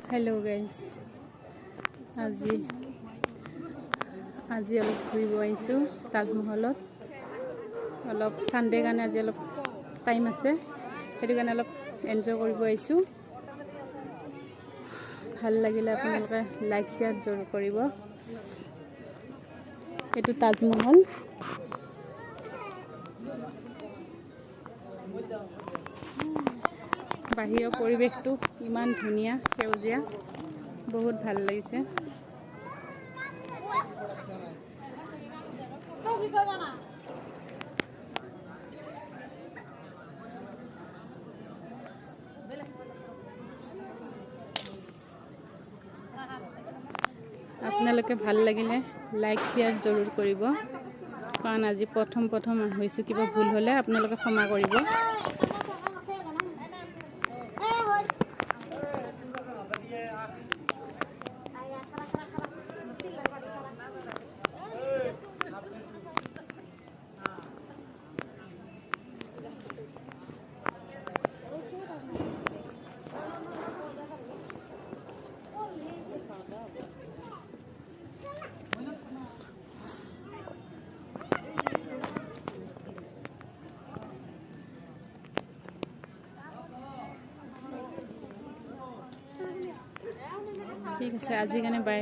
hello guys আজি অলপ ঘুৰিব আহিছোঁ তাজমহলত অলপ সানডে কাৰণে আজি অলপ টাইম আছে সেইটো কাৰণে অলপ এনজয় কৰিব আহিছোঁ ভাল লাগিলে আপোনালোকে লাইক শেয়াৰ জৰুৰ কৰিব এটো তাজমহল বাহিৰৰ পৰিবেশটো ইমান ধুনীয়া সেউজীয়া বহুত ভাল লাগিছে আপোনালোকে ভাল লাগিলে লাইক শেয়াৰ জৰুৰ কৰিব কাৰণ আজি প্ৰথম হৈছো কিবা ভুল হলে আপোনালোকে ক্ষমা কৰিব ঠিক আছে আজি কাৰণে বাই